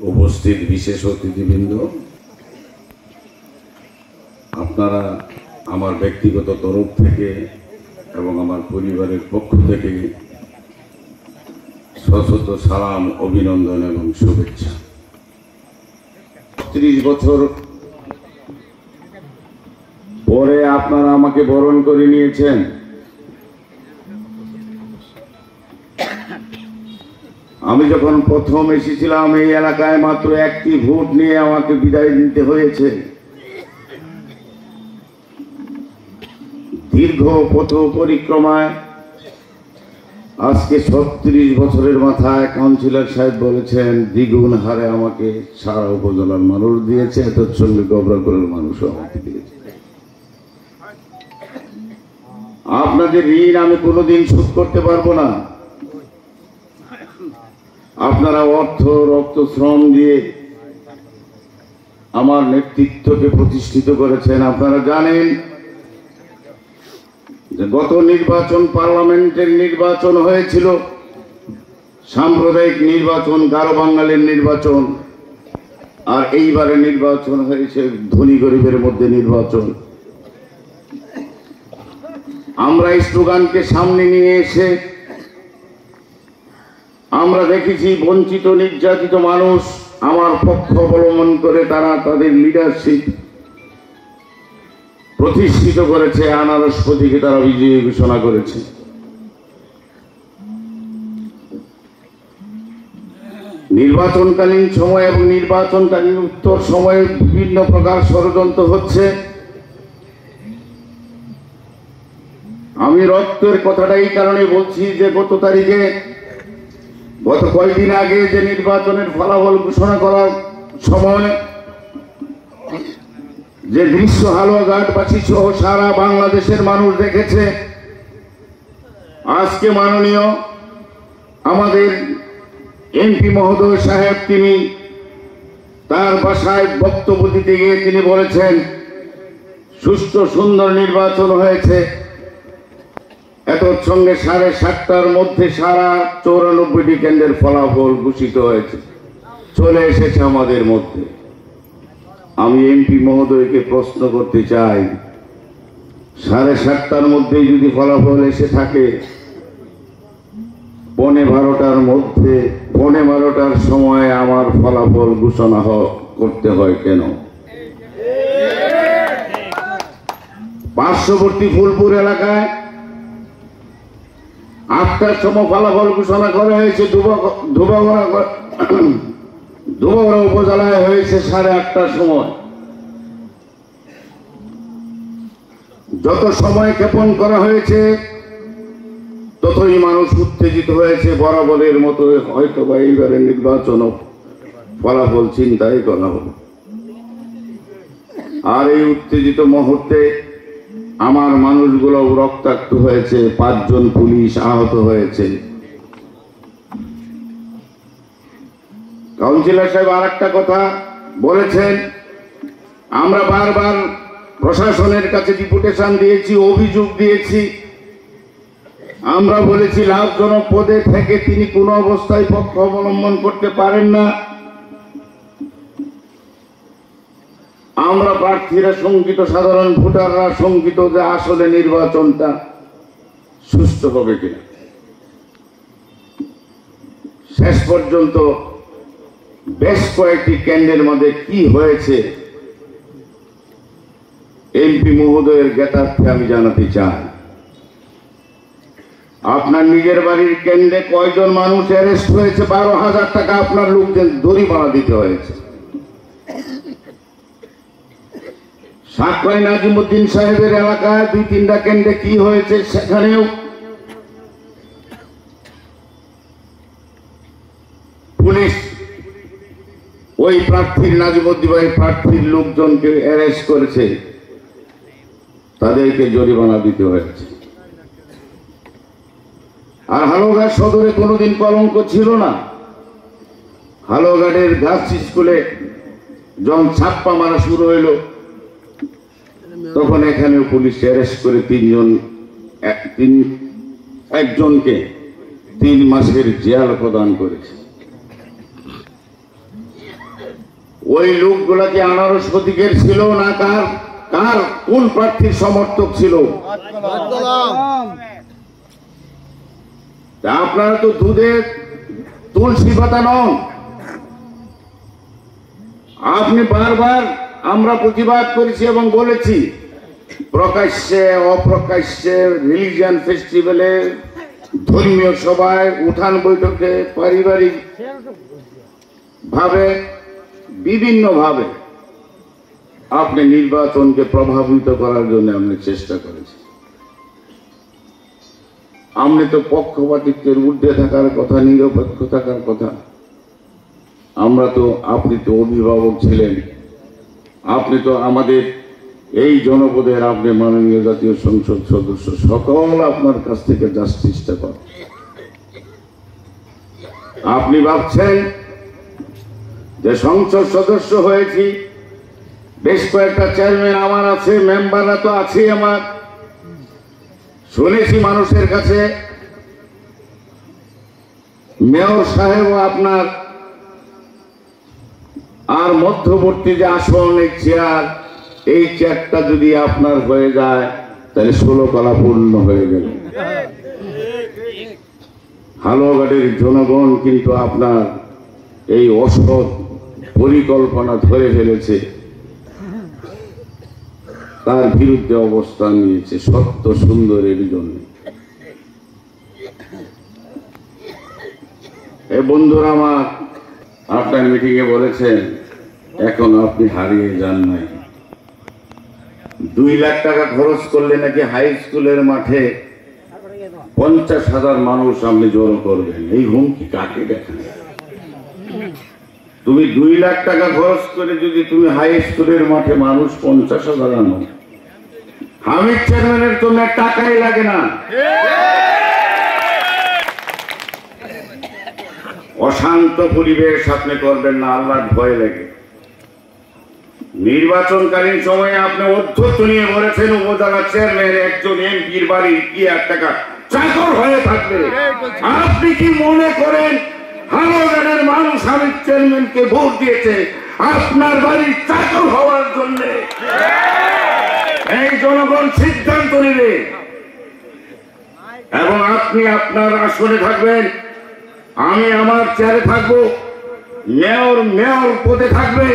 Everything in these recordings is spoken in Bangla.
উপস্থিত বিশেষ অতিথিবৃন্দ, আপনারা আমার ব্যক্তিগত তরফ থেকে এবং আমার পরিবারের পক্ষ থেকে সশত সালাম, অভিনন্দন এবং শুভেচ্ছা। 30 বছর পরে আপনারা আমাকে বরণ করে নিয়েছেন। আমি যখন প্রথম এসেছিলাম এই এলাকায় মাত্র একটি ভোট নিয়ে আমাকে বিদায় দিতে হয়েছে। দীর্ঘ পথ পরিক্রমায় আজকে 36 বছরের মাথায় কাউন্সিলর সাহেব বলেছেন দ্বিগুণ হারে আমাকে সারা উপজেলার মানুষ দিয়েছে, এত সঙ্গে গবরাগড়ের মানুষও আমাকে দিয়েছে। আপনাদের ঋণ আমি কোনোদিন শোধ করতে পারবো না। আপনারা অর্থ, রক্ত, শ্রম দিয়ে আমার নেতৃত্বকে প্রতিষ্ঠিত করেছেন। আপনারা জানেন যে গত নির্বাচন পার্লামেন্টের নির্বাচন হয়েছিল, সাম্প্রদায়িক নির্বাচন, গারো বাঙালির নির্বাচন, আর এইবারে নির্বাচন হয়েছে ধনী গরিবের মধ্যে নির্বাচন। আমরা স্লোগানকে সামনে নিয়ে এসে আমরা দেখেছি বঞ্চিত নির্যাতিত মানুষ আমার পক্ষ অবলম্বন করে তারা তাদের লিডারশিপ প্রতিষ্ঠিত করেছে, আনারস প্রতীকে তারা বিজয়ী ঘোষণা করেছে। নির্বাচনকালীন সময় এবং নির্বাচনকালীন উত্তর সময়ে বিভিন্ন প্রকার ষড়যন্ত্র হচ্ছে। আমি রক্তের কথাটা এই কারণে বলছি যে গত কয়েকদিন আগে যে নির্বাচনের ফলাফল ঘোষণা করার সময় যে দৃশ্য হালুয়াঘাটবাসী সহ সারা বাংলাদেশের মানুষ দেখেছে, আজকে মাননীয় আমাদের এমপি মহোদয় সাহেব তিনি তার বাসায় বক্তব্য দিতে গিয়ে তিনি বলেছেন সুষ্ঠু সুন্দর নির্বাচন হয়েছে। এত সঙ্গে 7:30টার মধ্যে সারা 94টি কেন্দ্রের ফলাফল ঘোষিত হয়েছে, চলে এসেছে আমাদের মধ্যে। আমি এমপি মহোদয়কে প্রশ্ন করতে চাই, 7:30টার মধ্যে যদি ফলাফল এসে থাকে, 12:15টার মধ্যে 12:15টার সময় আমার ফলাফল ঘোষণা করতে হয় কেন? পার্শ্ববর্তী ফুলপুর এলাকায় 8টার সময় ফলাফল ঘোষণা করা হয়েছে, ধুবাগড়া উপজেলায় হয়েছে 8:30টার সময়। যত সময় ক্ষেপণ করা হয়েছে ততই মানুষ উত্তেজিত হয়েছে। বরাবরের মতো হয়তো বা এইবারে নির্বাচন ফলাফল চিন্তাই করা হবে। আর এই উত্তেজিত মুহূর্তে আমার মানুষগুলো রক্তাক্ত হয়েছে, 5 জন পুলিশ আহত হয়েছে। কাউন্সিলর সাহেব আর একটা কথা বলেছেন, আমরা বারবার প্রশাসনের কাছে ডেপুটেশন দিয়েছি, অভিযোগ দিয়েছি। আমরা বলেছি লাভজনক পদে থেকে তিনি কোনো অবস্থায় পক্ষ অবলম্বন করতে পারেন না। আমরা প্রার্থীরা শঙ্কিত, সাধারণ ভোটাররা শঙ্কিত যে আসলে নির্বাচনটা সুষ্ঠু হবে কিনা। শেষ পর্যন্ত বেশ কয়েকটি কেন্দ্রের মধ্যে কি হয়েছে এমপি মহোদয়ের জ্ঞাতার্থে আমি জানাতে চাই। আপনার নিজের বাড়ির কেন্দ্রে কয়জন মানুষ অ্যারেস্ট হয়েছে? 12,000 টাকা আপনার লোকদের জরিমানা দিতে হয়েছে। সাকরাই নাজিমউদ্দিন সাহেবের এলাকায় 2-3টা কেন্দ্রে কি হয়েছে সেখানেও পুলিশ ওই প্রার্থীর নাজিমউদ্দিন ভাই প্রার্থীর লোকজনকে অ্যারেস্ট করেছে, তাদেরকে জরিমানা দিতে হয়েছে। আর হালুয়াঘাট সদরে কোনোদিন কলঙ্ক ছিল না। হালুয়াঘাটের গাছ স্কুলে যখন ছাপ্পা মারা শুরু হইল তখন এখানেও পুলিশ অ্যারেস্ট করে একজনকে 3 মাসের জেল প্রদান করেছে। ওই লোকগুলা কি আনারস প্রতীকের ছিল না কার কার কোন প্রার্থীর সমর্থক ছিল? আপনারা তো দুধের তুলসী পাতা নন। আপনি বারবার আমরা প্রতিবাদ করেছি এবং বলেছি, প্রকাশ্যে অপ্রকাশ্যে রিলিজিয়ান ফেস্টিভ্যালে, ধর্মীয় সভায়, উঠান বৈঠকে, পারিবারিক ভাবে, বিভিন্ন ভাবে আপনি নির্বাচনকে প্রভাবিত করার জন্য আপনি চেষ্টা করেছেন। আপনি তো পক্ষপাতিত্বের ঊর্ধ্বে থাকার কথা, নিরপেক্ষ থাকার কথা। আপনি তো অভিভাবক ছিলেন, আপনি তো আমাদের এই জনপদের, আপনি মাননীয় জাতীয় সংসদ সদস্য, সকল আপনার কাছ থেকে জাস্টিসটা পান। আপনি ভাবছেন যে সংসদ সদস্য হয়েছি, বেশ কয়েকটা চেয়ারম্যান আমার আছে, মেম্বাররা তো আছেই আমার। শুনেছি মানুষের কাছে মেয়র সাহেবও আপনার, আর মধ্যবর্তী যে আসন এই চেয়ার, এই চেয়ারটা যদি আপনার হয়ে যায় তাহলে 16 কলা পূর্ণ হয়ে গেল। হালুয়াঘাটের জনগণ কিন্তু আপনার এই অসৎ পরিকল্পনা ধরে ফেলেছে, তার বিরুদ্ধে অবস্থান নিয়েছে সত্য সুন্দরের জন্য। এই বন্ধুরা আমার, আপনার মিটিংয়ে বলেছেন এখন আপনি হারিয়ে যান নাই। 2 লাখ টাকা খরচ করলে নাকি হাই স্কুলের মাঠে 50,000 মানুষ আপনি জড়ো করবেন। এই হুমকি কাকে দেখেন? তুমি 2 লাখ টাকা খরচ করে যদি তুমি হাই স্কুলের মাঠে মানুষ 50,000 আনো, হামিদ চেয়ারম্যানের জন্য টাকাই লাগে না। অশান্ত পরিবেশ আপনি করবেন না, আল্লাহর ভয় লাগে। নির্বাচনকালীন সময়ে আপনি অধ্যক্ষ নিয়ে বলেছেন উপজেলা চেয়ারম্যান একজন এমপির বাড়ি কি 1 টাকা চাকর হয়ে থাকবে। আপনি কি মনে করেন হালুয়াঘাটের মানুষ হামিদ চেয়ারম্যানকে ভোট দিয়েছে আপনার বাড়ির চাকর হওয়ার জন্য? এই জনগণ সিদ্ধান্ত নিবে এবং আপনি আপনার আসনে থাকবেন, আমি আমার চেয়ারে থাকবো, মেয়র পদে থাকবে,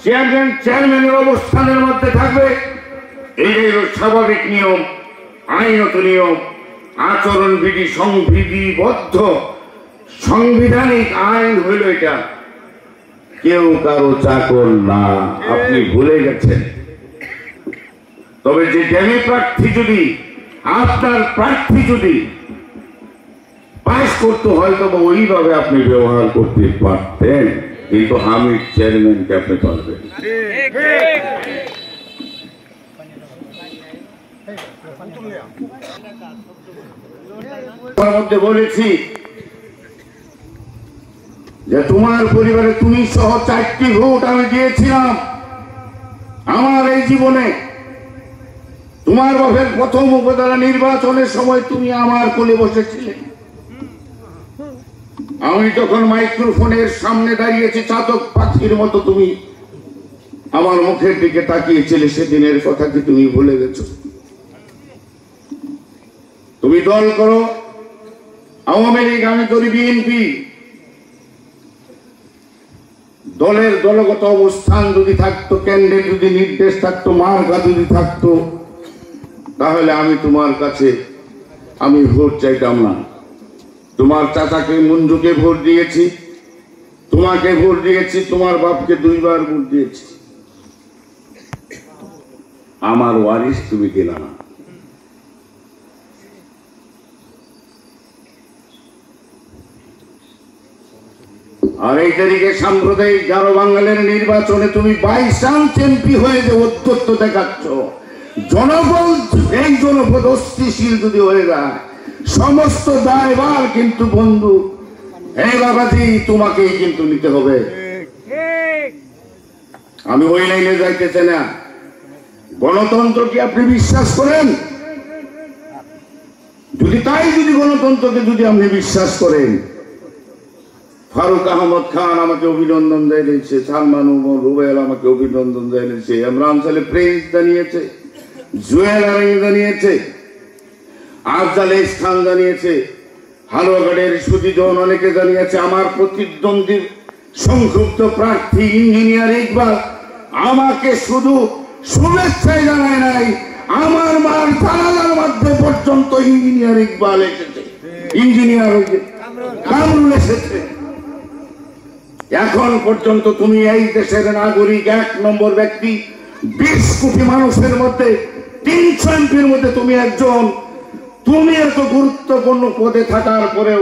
চেয়ারম্যান চেয়ারম্যানের অবস্থানের মধ্যে থাকবে। এই স্বাভাবিক নিয়ম, আইনত নিয়ম, আচরণবিধি, সংবিধিবদ্ধ সাংবিধানিক আইন হইল এটা। কেউ কারো চাকর না, আপনি ভুলে গেছেন। তবে যে ডেমি প্রার্থী যদি, আপনার প্রার্থী যদি পাস করতে হয় তবে ওইভাবে আপনি ব্যবহার করতে পারতেন, কিন্তু হামিদ চেয়ারম্যানকে আপনি পারবেন। মধ্যে বলেছি যে তোমার পরিবারে তুমি সহ 4টি ভোট আমি দিয়েছিলাম আমার এই জীবনে। তোমার বাপের প্রথম উপজেলা নির্বাচনের সময় তুমি আমার কোলে বসেছিলে। আমি যখন মাইক্রোফোনের সামনে দাঁড়িয়েছি চাতক পাখির মতো তুমি আমার মুখের দিকে তাকিয়েছিলে। সেদিনের কথা কি তুমি ভুলে গেছো? তুমি দল করো, আওয়ামী লীগ, আমি করি বিএনপি। দলের দলগত অবস্থান যদি থাকতো, ক্যান্ডিডেট যদি নির্দেশ থাকতো, মার্কা যদি থাকতো, তাহলে আমি তোমার কাছে আমি ভোট চাইতাম না। তোমার চাচাকে মঞ্জুকে ভোট দিয়েছি, তোমাকে ভোট দিয়েছি, তোমার বাপকে 2 বার ভোট দিয়েছি। আমার ওয়ারিস তুমি দিলা না। আর এই তারিখে সাম্প্রদায়িক গারো বাঙালির নির্বাচনে তুমি 22 এমপি হয়ে যে অত্যত্ব দেখাচ্ছ, জনবল এই জনপদ অস্থিতিশীল যদি হয়ে যায়, সমস্ত দায়ভার কিন্তু বন্ধু এই বাবাজি তোমাকেই কিন্তু নিতে হবে। আমি ওই লাইনে যাইতেছে না। গণতন্ত্র কি আপনি বিশ্বাস করেন? যদি গণতন্ত্রকে যদি আপনি বিশ্বাস করেন, ফারুক আহমদ খান আমাকে অভিনন্দন জানিয়েছে, সালমান উমর রুবেল আমাকে অভিনন্দন জানিয়েছে, ইমরান সালে প্রিন্স জানিয়েছে, জুয়েল আরাই জানিয়েছে, আফজাল খান জানিয়েছে, হালুয়াঘাটের সুজিজন অনেকে জানিয়েছে। আমার প্রতিদ্বন্দ্বী সংক্ষুব্ধ প্রার্থী ইঞ্জিনিয়ার ইকবাল আমাকে শুধু শুভেচ্ছাই জানায় নাই, আমার মার জানালার মধ্যে পর্যন্ত ইঞ্জিনিয়ার ইকবাল এসেছে, ইঞ্জিনিয়ার কামরুল এসেছে। এখন পর্যন্ত তুমি এই দেশের নাগরিক, 1 নম্বর ব্যক্তি, 20 কোটি মানুষের মধ্যে 300 এমপির মধ্যে তুমি একজন। তুমি এত গুরুত্বপূর্ণ পদে থাকার পরেও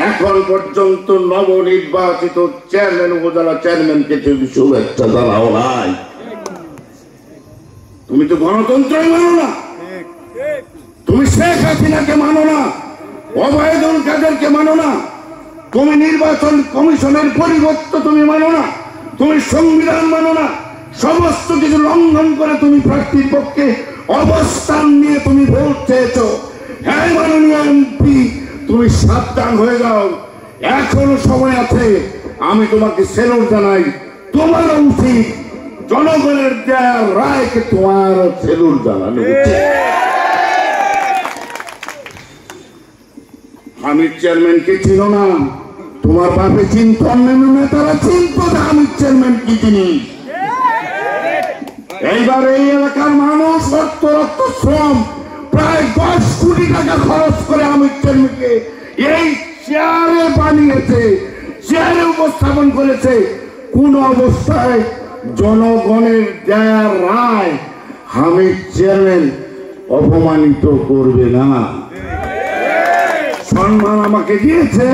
এখন পর্যন্ত নবনির্বাচিত চেয়ারম্যান, উপজেলা চেয়ারম্যানকে তুমি শুভেচ্ছা জানাও নাই। তুমি তো গণতন্ত্রই মানো না, তুমি শেখ হাসিনাকে মানো না, ওবায়দুল কাদেরকে মানো না, তুমি নির্বাচন কমিশনের পরিবর্তন তুমি মানো না, তুমি সংবিধান মানো না, সমস্ত কিছু লঙ্ঘন করে তুমি প্রার্থীর পক্ষে অবস্থান নিয়ে তুমি ভোট চেয়েছ। হ্যাঁ মাননীয় এমপি, তুমি সাবধান হয়ে যাও, এখনো সময় আছে। আমি তোমাকে সেলুট জানাই, তোমার উচিত জনগণের দেয়া রায়কে তোমার সেলুট জানানো উচিত। হামিদ চেয়ারম্যানকে ছিল না, তোমার বাপে চিন্ত, অন্যান্য নেতারা চিন্ত হামিদ চেয়ারম্যান কি জিনিস। এইবার এই এলাকার মানুষ রক্ত রক্ত শ্রম প্রায় 10 কোটি টাকা খরচ করে হামিদ চেয়ারম্যানকে এই চেয়ারে বানিয়েছে, চেয়ারে উপস্থাপন করেছে। কোন অবস্থায় জনগণের দেয়া রায় হামিদ চেয়ারম্যান অপমানিত করবে না। সম্মান আমাকে দিয়েছে,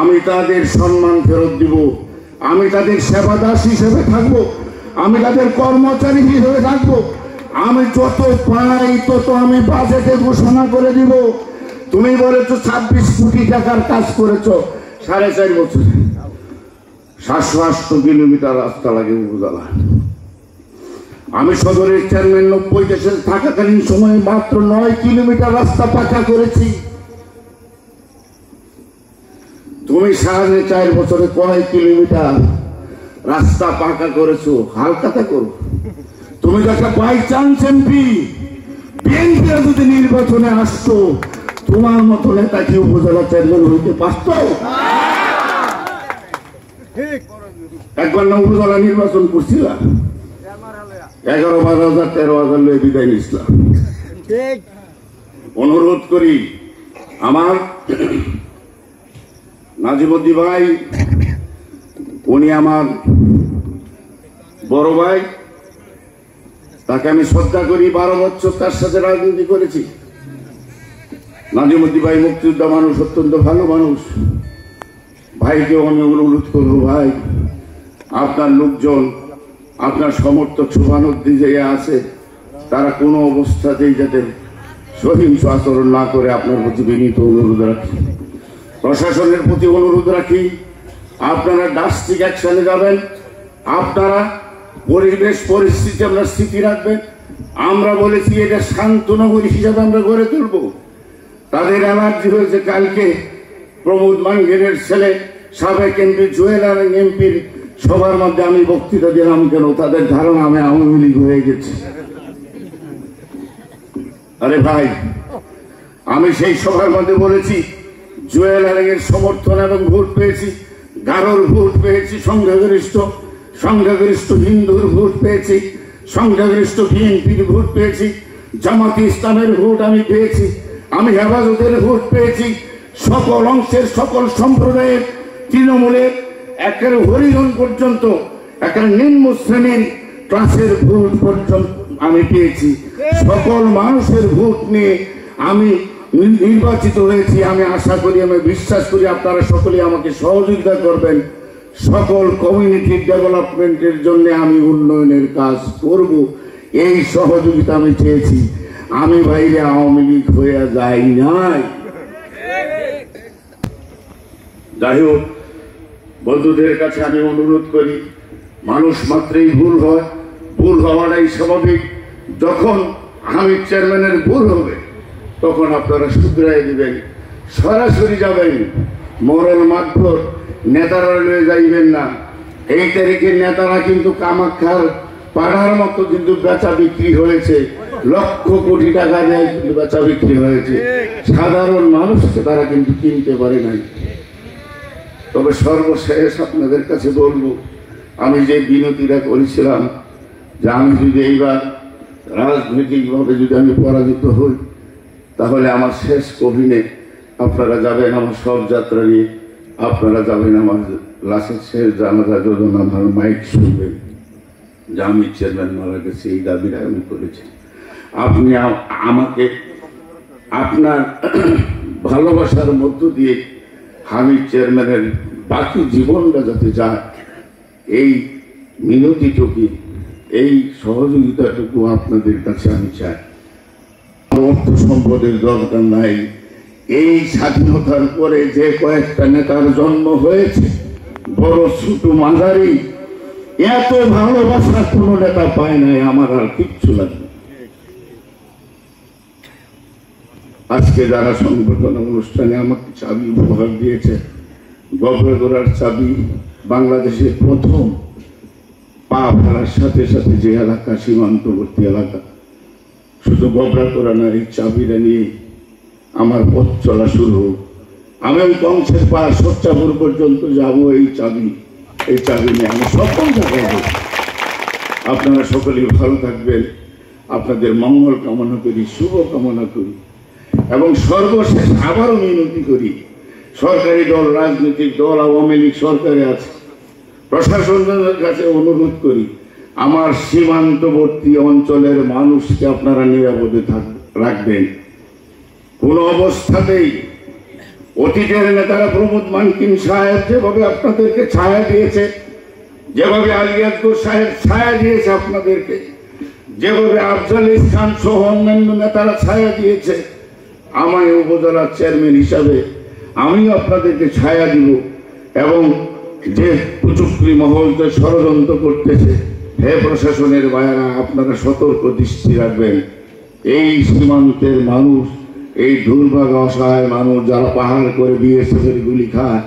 আমি তাদের সম্মান ফেরত দিব। আমি তাদের সেবাদাস হিসেবে থাকবো, আমি তাদের কর্মচারী হিসেবে থাকবো। আমি যত পাই তত আমি বাজেটে ঘোষণা করে দিব। তুমি বলেছো 26 কোটি টাকার কাজ করেছো 4.5 বছরে, 708 কিলোমিটার রাস্তা লাগে উপজেলা। আমি সদরের চেয়ারম্যান 90 দেশে থাকাকালীন সময়ে মাত্র 9 কিলোমিটার রাস্তা পাকা করেছি। তুমি 4.5 বছরে কয় কিলোমিটার রাস্তা পাকা করেছো? হালকাতা করো। তুমি তো একটা বাই চান্স এমপি, বিএনপি যদি নির্বাচনে আসতো, তোমার মতো নেতা কি উপজেলা চেয়ারম্যান হইতে পারত? একবার না উপজেলা নির্বাচন করছিলাম, 11,000 13,000 লয়ে বিদায় নিছিলাম। অনুরোধ করি, আমার নাজিমুদ্দি ভাই, উনি আমার বড় ভাই, তাকে আমি শ্রদ্ধা করি। 12 বছর তার সাথে রাজনীতি করেছি। নাজিমুদ্দি ভাই মুক্তিযোদ্ধা মানুষ, অত্যন্ত ভালো মানুষ। ভাইকেও আমি অনুরোধ করবো, ভাই আপনার লোকজন, আপনার সমর্থক শুভানুদ্দি যে আছে, তারা কোনো অবস্থাতেই যাতে সহিংস আচরণ না করে আপনার প্রতি বিনীত অনুরোধ রাখি। প্রশাসনের প্রতি অনুরোধ রাখি, আপনারা ড্রাস্টিক অ্যাকশনে যাবেন, আপনারা পরিবেশ পরিস্থিতি আমরা স্থিতি রাখবেন। আমরা বলেছি এটা শান্তনগরী হিসাবে আমরা গড়ে তুলব। তাদের অ্যালার্জি হয়েছে। কালকে প্রমোদ মানঘেরের ছেলে সাবেক এমপি জুয়েল আরাই এমপির সবার মধ্যে আমি বক্তৃতা দিলাম, কেন তাদের ধারণা আমি আওয়ামী লীগ হয়ে গেছি। আরে ভাই, আমি সেই সভার মধ্যে বলেছি জুয়েল আরাইয়ের সমর্থন এবং ভোট পেয়েছি, গারোর ভোট পেয়েছি, সংখ্যাগরিষ্ঠ হিন্দুর ভোট পেয়েছি, সংখ্যাগরিষ্ঠ বিএনপির ভোট পেয়েছি, জামাতে ইসলামের ভোট আমি পেয়েছি, আমি হেফাজতের ভোট পেয়েছি, সকল অংশের সকল সম্প্রদায়ের, তৃণমূলের একেবারে হরিজন পর্যন্ত, একেবারে নিম্ন শ্রেণীর ক্লাসের ভোট পর্যন্ত আমি পেয়েছি। সকল মানুষের ভোট নিয়ে আমি নির্বাচিত হয়েছি। আমি আশা করি, আমি বিশ্বাস করি আপনারা সকলে আমাকে সহযোগিতা করবেন। সকল কমিউনিটির ডেভেলপমেন্টের জন্য আমি উন্নয়নের কাজ করব, এই সহযোগিতা আমি চেয়েছি। আমি বাইরে আওয়ামী লীগ হয়ে যাই নাই। যাই হোক, বন্ধুদের কাছে আমি অনুরোধ করি, মানুষ মাত্রই ভুল হয়, ভুল হওয়াটাই স্বাভাবিক। যখন হামিদ চেয়ারম্যানের ভুল হবে তখন আপনারা শুধরাই দিবেন, সরাসরি যাবেন। মরণ মাধ্যর নেতারা লয়ে যাইবেন না। এই তারিখে নেতারা কিন্তু কামাখ্যার পাড়ার মতো কিন্তু বেচা বিক্রি হয়েছে, লক্ষ কোটি টাকা দেয় কিন্তু বেচা বিক্রি হয়েছে, সাধারণ মানুষকে তারা কিন্তু কিনতে পারে নাই। তবে সর্বশেষ আপনাদের কাছে বলবো, আমি যে বিনতিটা করেছিলাম যে আমি যদি এইবার রাজনৈতিকভাবে যদি আমি পরাজিত হই, তাহলে আমার শেষ কবিনে আপনারা যাবেন আমার সব যাত্রা নিয়ে, আপনারা যাবেন আমার লাশের শেষ জানাজা যখন আমার মাইক শুনবেন যে আমি চেয়ারম্যান মারা গেছে, এই দাবিটা আমি করেছি। আপনি আমাকে আপনার ভালোবাসার মধ্য দিয়ে হামিদ চেয়ারম্যানের বাকি জীবনটা যাতে যায়, এই মিনতিটুকু, এই সহযোগিতাটুকু আপনাদের কাছে আমি চাই। অর্থ সম্পদের দরকার নাই। এই স্বাধীনতার পরে যে কয়েকটা নেতার জন্ম হয়েছে, বড় ছোট মাঝারি, এত ভালোবাসা কোনো নেতা পায় নাই। আমার আর কিচ্ছু লাগবে। আজকে যারা সংগঠন অনুষ্ঠানে আমাকে চাবি উপহার দিয়েছে, গবরগোড়ার চাবি বাংলাদেশের প্রথম পা ফেলার সাথে সাথে যে এলাকা, সীমান্তবর্তী এলাকা, শুধু গবরগোড়া না, এই চাবিটা নিয়ে আমার পথ চলা শুরু। আমি ওই কংসের পা সচ্চাপুর পর্যন্ত যাবো এই চাবি নিয়ে আমি সকল জায়গায়। আপনারা সকলেই ভালো থাকবেন, আপনাদের মঙ্গল কামনা করি, শুভ কামনা করি এবং সর্বশেষ আবারও মিনতি করি, সরকারি দল, রাজনৈতিক দল, আওয়ামী লীগ সরকারে আছে, প্রশাসনের কাছে অনুরোধ করি, আমার সীমান্তবর্তী অঞ্চলের মানুষকে আপনারা নিরাপদে রাখবেন। কোন অবস্থাতেই অতীতের নেতারা প্রমোদ মানকিন সাহেব যেভাবে আপনাদেরকে ছায়া দিয়েছে, যেভাবে আলিয়াদপুর সাহেব ছায়া দিয়েছে আপনাদেরকে, যেভাবে আফজাল খান সহ অন্যান্য নেতারা ছায়া দিয়েছে, আমায় উপজেলার চেয়ারম্যান হিসাবে আমিও আপনাদেরকে ছায়া দিব। এবং যে কুচুকরি মহলকে ষড়যন্ত্র করতেছে, হে প্রশাসনের ভাইয়েরা, আপনারা সতর্ক দৃষ্টি রাখবেন। এই সীমান্তের মানুষ, এই দুর্ভাগ্য অসহায় মানুষ যারা পাহাড় করে বিএসএফের গুলি খায়,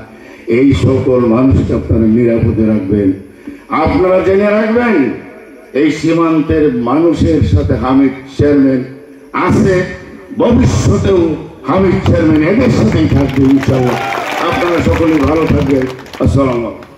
এই সকল মানুষকে আপনারা নিরাপদে রাখবেন। আপনারা জেনে রাখবেন, এই সীমান্তের মানুষের সাথে হামিদ চেয়ারম্যান আছে, ভবিষ্যতেও হামিদ চেয়ারম্যান এদের সাথেই থাকবে ইনশাআল্লাহ। আপনারা সকলেই ভালো থাকবেন। আসসালামু আলাইকুম।